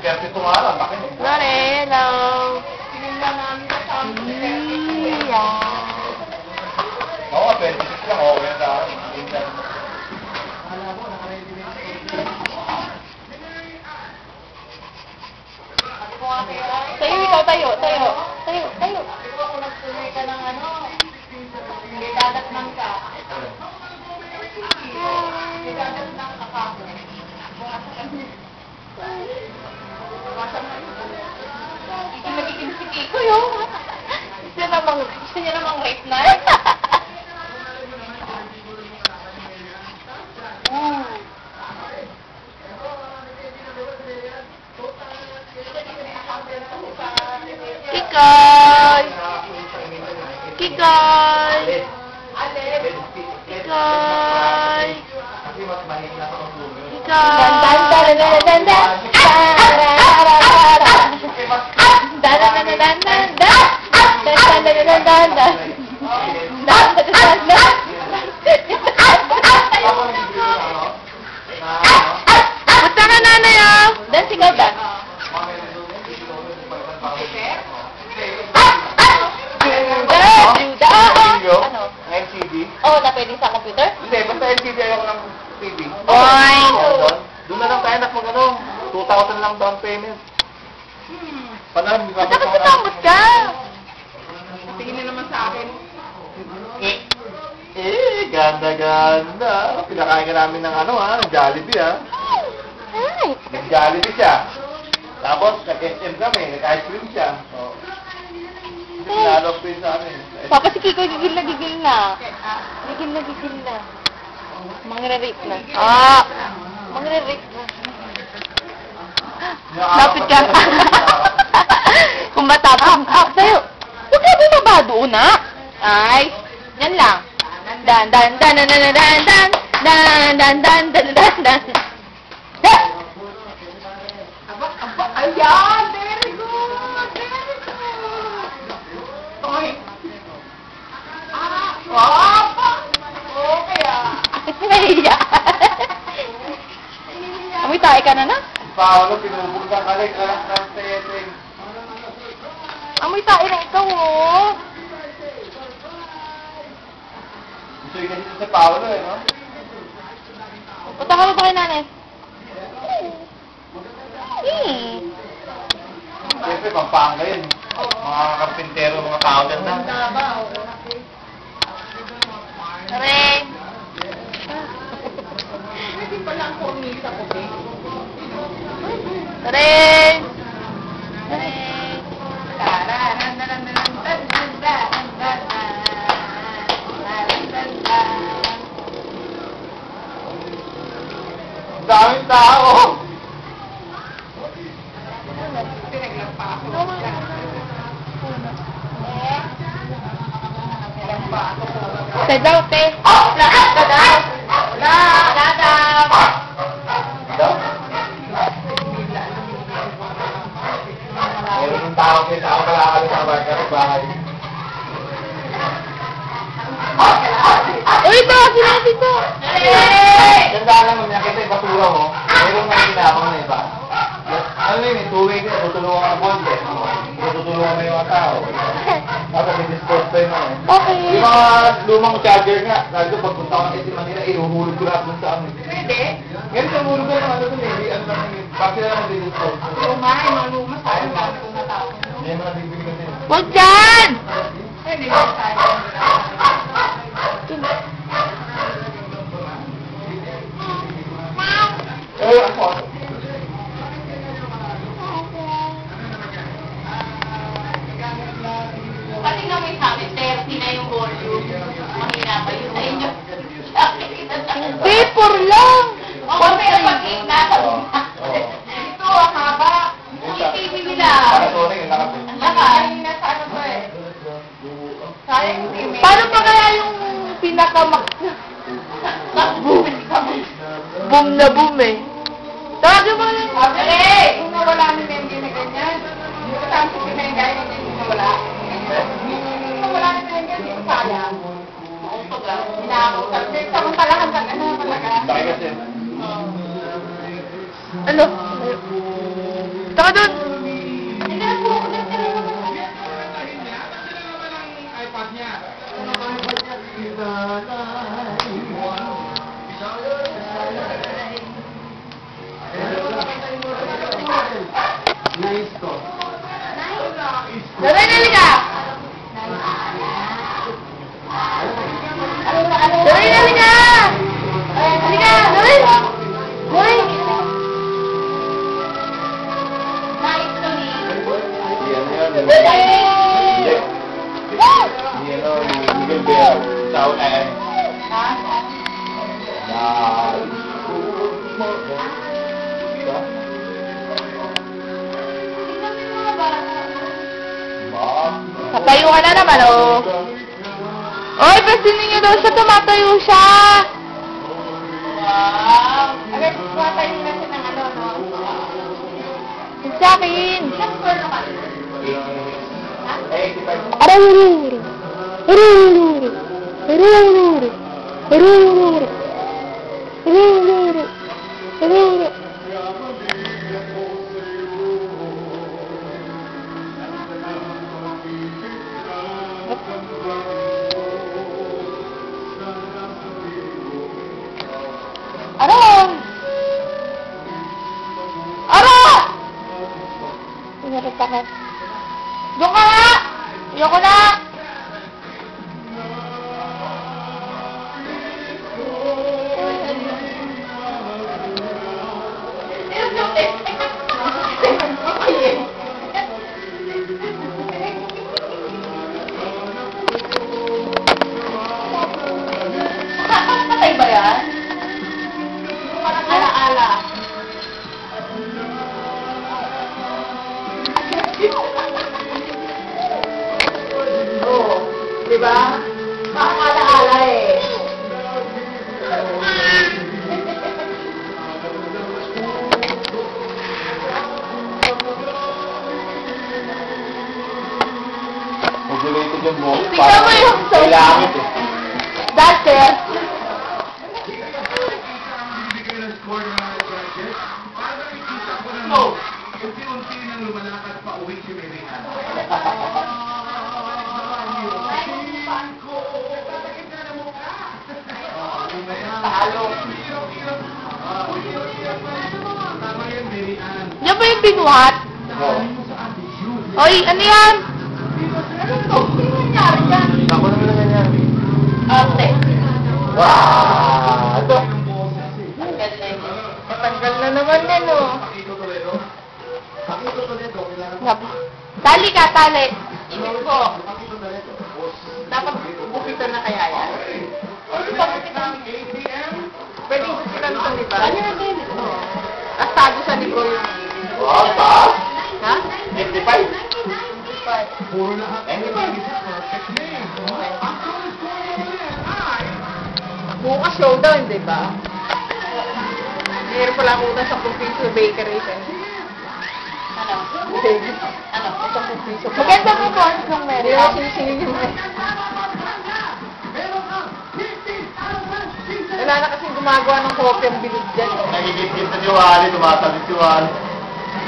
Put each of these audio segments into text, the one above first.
Kaya ito nga lang, bakit? Lorelo. Oo, 26 lang. Okay na sa akin. Tayo, ikaw tayo. Tayo. Kung nagpunay ka ng ano, hindi dadatnan ka. Hindi dadatnan ka ka. Ito nagiging si Kiko yun. Gusto niya namang rape na. Kikoy! Kikoy! Kikoy! Punta ka nanay oh! Dance ikaw dance. Ano? LCD? Oh, na pwedeng sa computer? Hindi, basta LCD ayoko ng TV. Oy! Doon na lang tayo mag ano, 2,000 lang down payment. Paano? Bakit natamot ka? Tingin na naman sa akin. Ganda. Pinakain ka namin ng ano ng Jollibee Ay! Nag-Jollibee siya. Tapos, nag-SM kami, nag-ice cream siya. So, pinalog ko yun sa amin. Papa, si Kiko, gigil na. Gigil na. Mangre-rape na. Mangre-rape na. Lapit ka. Kung matapang. Tayo. Huwag ka bumaba doon, ha? Ay. Yan lang. Dan. Ayan! Very good! Toy! Okay Nahiya. Amoy tayo ka na na? Paolo, pinubog ka kalik, alam ka sa yeteng. Amoy tayo na ikaw, oh. Gusto yung ganito sa Paolo, no? Punta ka ba kay nanay? Siyempre, pampanga yun. Mga karpintero, mga tao dyan na. Ring! Hindi pa lang po umisa ko, eh. Ring! Ang daming tao! Sa daw, te. Lahat ka daw. Wala daw. Meron yung tao kayo sa kalakali sa bahay. Uy, ito! Sinabi ko! Ganda lang mo, nakita yung basura mo. Meron na ginawang na iba. Ano yun, tuwing ka, tutulungan ka ng bonde. Tutulungan mo yung mga tao. Tapos i-dispose pa yun Okay. Yung mga lumang charger nga, lalo pagpunta ko ng SM Manila, ihuhulog ko lahat dun sa amin. Pwede? Ngayon sa hulog ko ng ano dun ano lang yun, bakit na lang mag-dispose? Lumay, malumas tayo. Gamit ko na tao. Hindi mo nabibigyan din. Huwag dyan! Pwede ba tayo? Ako. Pati nga may sabi, 30 na yung volume. Mahina pa yun sa inyo. Paper lang! Oo, pero pag-8 na, ito, ang haba. Yung TV nila. Para sorry, yung nakapit. Sayang na sa ano to eh. Sayang yung TV. Paano pa kaya yung boom na boom eh? Tawagin mo lang. Okay! Kung nawala ni Mendy na ganyan, yung kasama si Mendy, hindi nawala. Kung nawala ni Mendy, hindi ko sayang. Mausog lang. Hinakaw. Samantalahan ka na talaga. Bakit kasi? Ano? Taka dun! Daray, dali ka! Daray, dali ka! Dali ka! Daray! Daray! Tatayo ka na naman, oh. Oy, pansinin niyo daw siya, tumatayo siya. Wow! Agad, tayo na siya ng ano, no? Yung sa akin. Ilang score naman? Arururu. Arururu. Arururu. Arururu. Arururu. Arururu. Aron! Aron! Pinarap ako. Doon ka nga! Ayoko na! Patay ba yan? Parang ala-ala. Oo. Diba? Parang ala-ala eh. Modulated yung buhok. Tingnan mo yung so- Kailangan eh. That's it. No. Unti-unti nang lumalakad pa uwi si Merian. Talo. Tama yan, Merian. Yan ba yung binuhat? Oo. Oy, ano yan? Ano to? Sino nangyari dyan? Ako naman naman yan. Ate. Wow! Ito. Ang galing. Natanggal na naman din, oh. Pakito Toledo. Pakito Toledo. Kailangan Napo. Tali ka, tali. Ibig ko, Pakito Toledo. dapat bukitan na kaya yan. Ano ba bukitan? Pwede bukitan ito, di ba? Ano yan din? Tapos tago sa likod yung... Wow, taas. Ha? 55. Puro lahat. Anyway. Perfect name. Ang score naman yan ay... Bukas showdown, di ba? Meron pala ako sa piso bakery. Ano? Ano? Isang piso. Maganda mo po ng Hindi Mary. ako sinisingin yung wala na kasi gumagawa ng kopya ang bilog dyan. Nagigit-git na si Wally, tumatalit si Wally.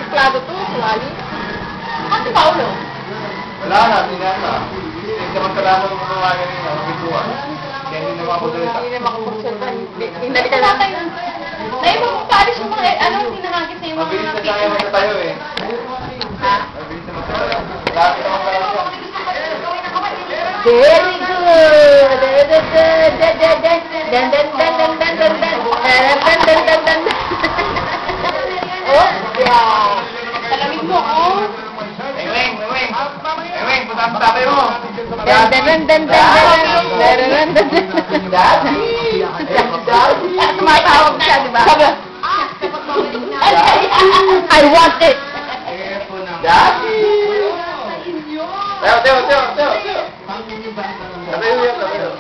Siklado to, si Wally. Kasi Paolo. Wala na, tingnan na. Hindi naman kailangan ng mga ganyan, mabituan. Kaya hindi naman ako dito. Hindi na makapagsalta. Hinali ka lang. Dahil mo kung paalis yung mga, ano, hinahagis na yung mga Mabilis na tayo magtatayo eh. Ha? Mabilis na magtatayo. Lagi naman pala siya. Very good. Dan dan dan dan dan dan dan dan dan dan dan dan dan dan dan. Oh, yeah. Talamig mo, oh. Eweng, punta mo tatay mo. Dan dan dan dan dan dan dan dan. Daddy! Tumatawag siya, di ba? I want it. Daddy! Teo. Tatayo yan, tatayo.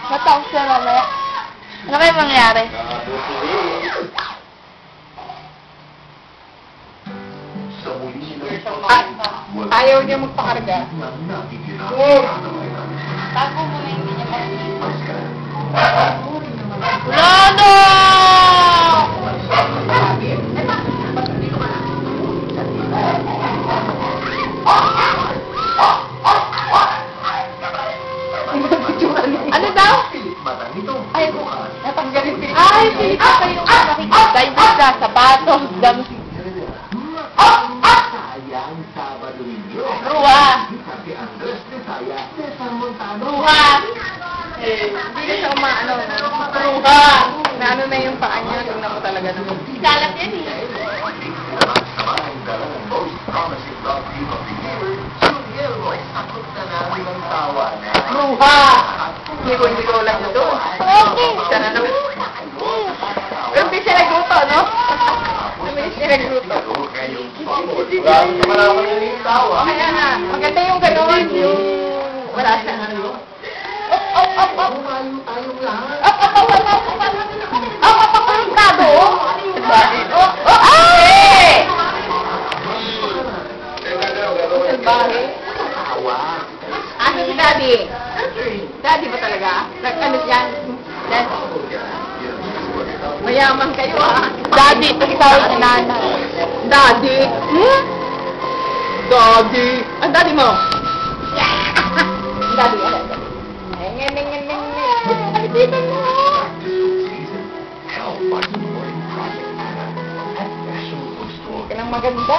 Matawag siya mamaya. Ano kayo mangyari? Sa muli ng Ayaw niya magpakarga. nakikilala. Oh! Tago mo na yung ganyan. Ay, natanggalin si... Ay, Pilip pa yung nakikita. Yung sa sapatos, damit. Sayang Sabado ninyo. Ruha! Sabi Andres de Saya, Cesar Montano. Ruha! Hindi na siya umaano. Ruha! Naano na yung paa niya. Tingnan mo talaga naman. Kalat yan eh. Samahin dala ng most promising love team of the year, Juliel Roy, sakot na namin ang tawa na. Ruha! Hindi ko lang na doon. Okay. Siya na naman. Pero hindi siya nagluto, no? Hindi siya nagluto. Grabe naman ako yung tawa. Kaya nga, maganda yung gano'n. Yung wala siya. Umayo tayong lahat. Kapagkado! Ay! Salbahe. Tawa. Ano si Daddy? Daddy ba talaga? Nag-ano yan? Mayaman kayo ah. Daddy, ito sa nanay. Daddy? Hmm? Daddy? Ang daddy mo? Daddy, ano? Alipitan mo! Ka nang maganda.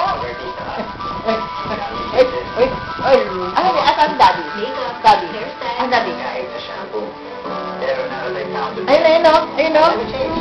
Ay. Ano ba? Asan daddy? Daddy? Ang daddy? Kahit sa shampoo. Pero na Ayun, ayun o. Ayun o.